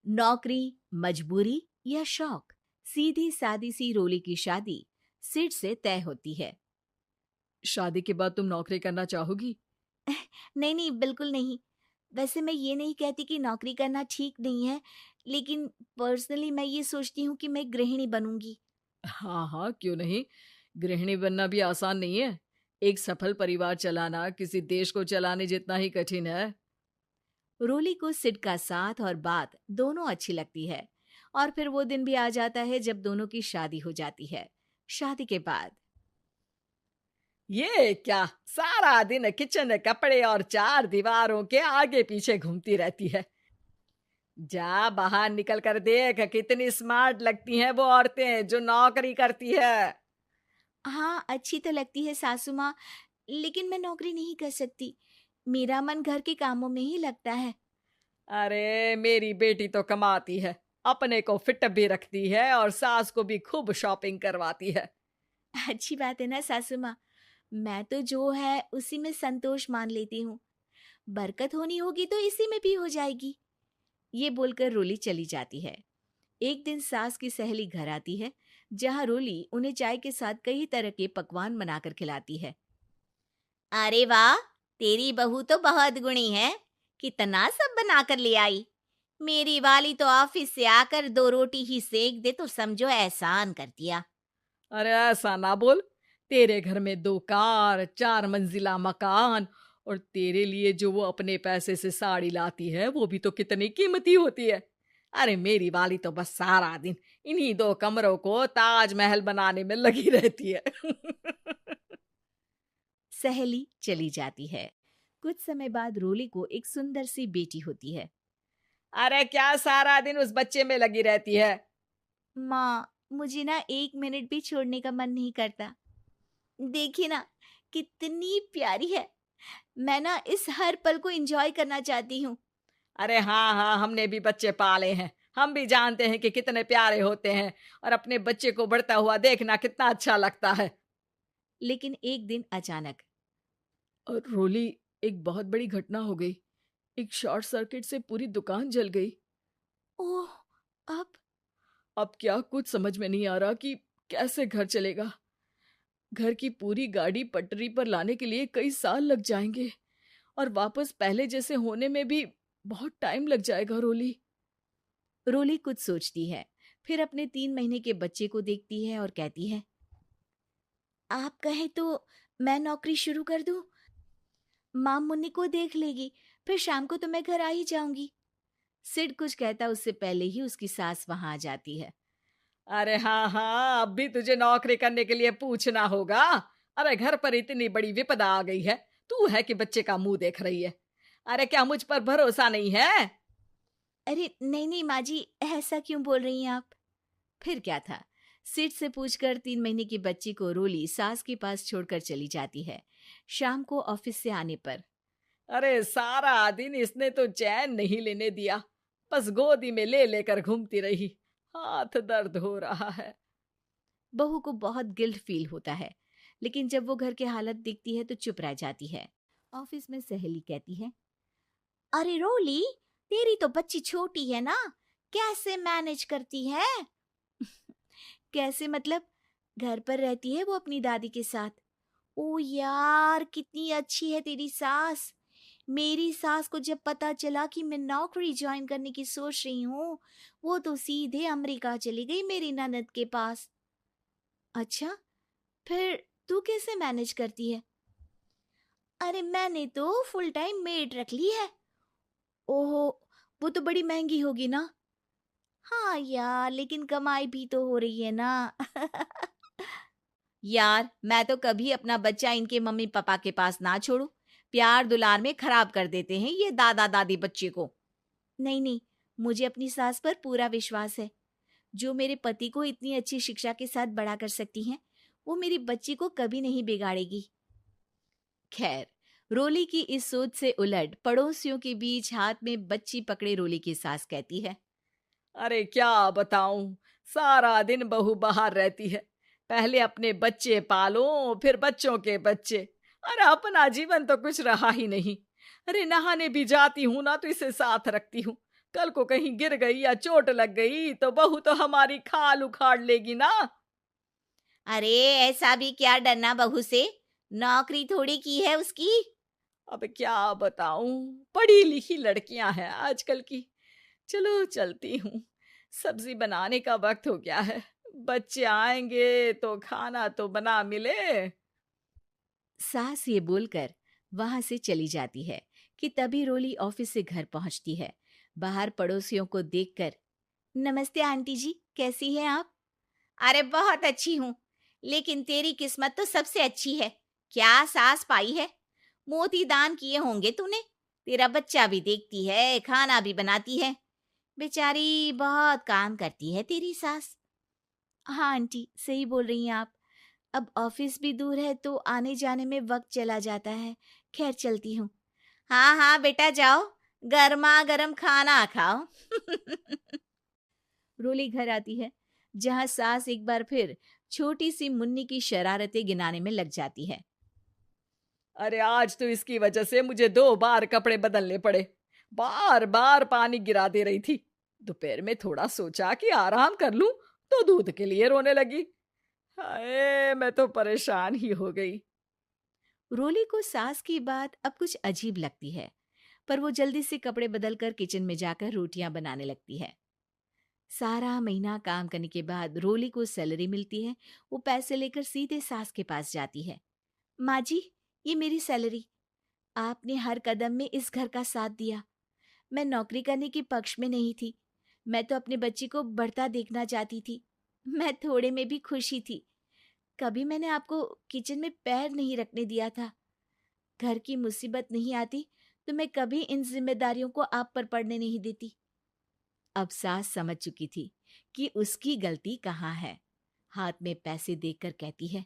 नौकरी, मजबूरी या शौक, सीधी सादी सी रोली की शादी सिड से तय होती है। शादी के बाद तुम नौकरी करना चाहोगी? नहीं नहीं, बिल्कुल नहीं। वैसे मैं ये नहीं कहती कि नौकरी करना ठीक नहीं है, लेकिन पर्सनली मैं ये सोचती हूँ कि मैं गृहिणी बनूंगी। हाँ हाँ, क्यों नहीं। गृहिणी बनना भी आसान नहीं है। एक सफल परिवार चलाना किसी देश को चलाने जितना ही कठिन है। रोली को सिड का साथ और बात दोनों अच्छी लगती है। और फिर वो दिन भी आ जाता है जब दोनों की शादी हो जाती है। शादी के बाद ये क्या, सारा दिन किचन कपड़े और चार दीवारों के आगे पीछे घूमती रहती है। जा बाहर निकल कर देख, कितनी स्मार्ट लगती हैं वो औरतें जो नौकरी करती है। हाँ, अच्छी तो लगती है सासू माँ, लेकिन मैं नौकरी नहीं कर सकती। मेरा मन घर के कामों में ही लगता है। अरे मेरी बेटी तो कमाती है, अपने को फिट भी रखती है और सास को भी खूब शॉपिंग करवाती है। अच्छी बात है ना सासू माँ। मैं तो जो है उसी में संतोष मान लेती हूँ। बरकत होनी होगी तो इसी में भी हो जाएगी। ये बोलकर रोली चली जाती है। एक दिन सास की सहेली घर आती है, जहाँ रोली उन्हें चाय के साथ कई तरह के पकवान बनाकर खिलाती है। अरे वाह, तेरी बहू तो बहुत गुणी है। कितना सब बनाकर ले आई। मेरी वाली तो ऑफिस से आकर 2 रोटी ही सेक दे तो समझो एहसान कर दिया। अरे ऐसा ना बोल। तेरे घर में 2 कार, 4 मंजिला मकान, और तेरे लिए जो वो अपने पैसे से साड़ी लाती है वो भी तो कितनी कीमती होती है। अरे मेरी वाली तो बस सारा दिन इन्हीं 2 कमरों को ताजमहल बनाने में लगी रहती है। सहेली चली जाती है। कुछ समय बाद रोली को एक सुंदर सी बेटी होती है। अरे क्या सारा दिन उस बच्चे में लगी रहती है। माँ, मुझे ना 1 मिनट भी छोड़ने का मन नहीं करता। देखिए ना, कितनी प्यारी है। मैं ना इस हर पल को एंजॉय करना चाहती हूँ। अरे हाँ हाँ, हमने भी बच्चे पाले हैं, हम भी जानते हैं कि कितने प्यारे होते हैं, और अपने बच्चे को बढ़ता हुआ देखना कितना अच्छा लगता है। लेकिन एक दिन अचानक और रोली, एक बहुत बड़ी घटना हो गई। एक शॉर्ट सर्किट से पूरी दुकान जल गई। ओह, अब अब क्या कुछ समझ में नहीं आ रहा कि कैसे घर चलेगा। घर की पूरी गाड़ी पटरी पर लाने के लिए कई साल लग जाएंगे, और वापस पहले जैसे होने में भी बहुत टाइम लग जाएगा। रोली, रोली कुछ सोचती है, फिर अपने 3 महीने के बच्चे को देखती है और कहती है, आप कहें तो मैं नौकरी शुरू कर दूं? माँ मुन्नी को देख लेगी, फिर शाम को तो मैं घर आ ही जाऊंगी। सिड कुछ कहता उससे पहले ही उसकी सास वहां आ जाती है। अरे हाँ हाँ, अब भी तुझे नौकरी करने के लिए पूछना होगा। अरे घर पर इतनी बड़ी विपदा आ गई है, तू है कि बच्चे का मुंह देख रही है। अरे क्या मुझ पर भरोसा नहीं है? अरे नहीं नहीं माँ जी, ऐसा क्यों बोल रही हैं आप? फिर क्या था, सिड से पूछकर 3 महीने की बच्ची को रोली सास के पास छोड़कर चली जाती है। शाम को ऑफिस से आने पर अरे सारा दिन इसने तो चैन नहीं लेने दिया, बस गोदी में ले लेकर घूमती रही। हाथ दर्द हो रहा है। बहू को बहुत गिल्ट फील होता है, लेकिन जब वो घर की हालत देखती है तो चुप रह जाती है। ऑफिस में सहेली कहती है, अरे रोली, तेरी तो बच्ची छोटी है ना, कैसे मैनेज करती है? कैसे मतलब? घर पर रहती है वो अपनी दादी के साथ। ओ यार, कितनी अच्छी है तेरी सास। मेरी सास को जब पता चला कि मैं नौकरी ज्वाइन करने की सोच रही हूँ, वो तो सीधे अमेरिका चली गई मेरी ननद के पास। अच्छा, फिर तू कैसे मैनेज करती है? अरे मैंने तो फुल टाइम मेड रख ली है। ओहो, वो तो बड़ी महंगी होगी ना? हाँ यार, लेकिन कमाई भी तो हो रही है ना। यार, मैं तो कभी अपना बच्चा इनके मम्मी पापा के पास ना छोड़ू। प्यार दुलार में खराब कर देते हैं ये दादा दादी बच्चे को। नहीं नहीं, मुझे अपनी सास पर पूरा विश्वास है। जो मेरे पति को इतनी अच्छी शिक्षा के साथ बड़ा कर सकती हैं, वो मेरी बच्ची को कभी नहीं बिगाड़ेगी। खैर, रोली की इस सोच से उलट पड़ोसियों के बीच हाथ में बच्ची पकड़े रोली की सास कहती है, अरे क्या बताऊं, सारा दिन बहू बाहर रहती है। पहले अपने बच्चे पालो, फिर बच्चों के बच्चे। अरे अपना जीवन तो कुछ रहा ही नहीं। अरे नहाने भी जाती हूं ना तो इसे साथ रखती हूँ। कल को कहीं गिर गई या चोट लग गई तो बहू तो हमारी खाल उखाड़ लेगी ना। अरे ऐसा भी क्या डरना बहू से, नौकरी थोड़ी की है उसकी। अब क्या बताऊं, पढ़ी लिखी लड़कियां हैं आजकल की। चलो चलती हूँ, सब्जी बनाने का वक्त हो गया है। बच्चे आएंगे तो खाना तो बना मिले। सास ये बोलकर वहां से चली जाती है कि तभी रोली ऑफिस से घर पहुंचती है। बाहर पड़ोसियों को देखकर, नमस्ते आंटी जी, कैसी हैं आप? अरे बहुत अच्छी हूँ, लेकिन तेरी किस्मत तो सबसे अच्छी है। क्या सास पाई है, मोती दान किए होंगे तूने। तेरा बच्चा भी देखती है, खाना भी बनाती है। बेचारी बहुत काम करती है तेरी सास। हाँ आंटी, सही बोल रही हैं आप। अब ऑफिस भी दूर है तो आने जाने में वक्त चला जाता है। खैर चलती हूँ। हाँ हाँ बेटा जाओ, गर्मा गर्म खाना खाओ। रोली घर आती है, जहां सास एक बार फिर छोटी सी मुन्नी की शरारतें गिनाने में लग जाती है। अरे आज तो इसकी वजह से मुझे 2 बार कपड़े बदलने पड़े। बार बार पानी गिरा दे रही थी। दोपहर में थोड़ा सोचा कि आराम कर लूं तो दूध के लिए रोने लगी। हाय, मैं तो परेशान ही हो गई। रोली को सास की बात अब कुछ अजीब लगती है, पर वो जल्दी से कपड़े बदलकर किचन में जाकर रोटियां बनाने लगती है। सारा महीना काम करने के बाद रोली को सैलरी मिलती है। वो पैसे लेकर सीधे सास के पास जाती है। माँ जी, ये मेरी सैलरी। आपने हर कदम में इस घर का साथ दिया। मैं नौकरी करने के पक्ष में नहीं थी। मैं तो अपने बच्ची को बढ़ता देखना चाहती थी। मैं थोड़े में भी खुशी थी। कभी मैंने आपको किचन में पैर नहीं रखने दिया था। घर की मुसीबत नहीं आती तो मैं कभी इन जिम्मेदारियों को आप पर पड़ने नहीं देती। अब सास समझ चुकी थी कि उसकी गलती कहाँ है। हाथ में पैसे देखकर कहती है,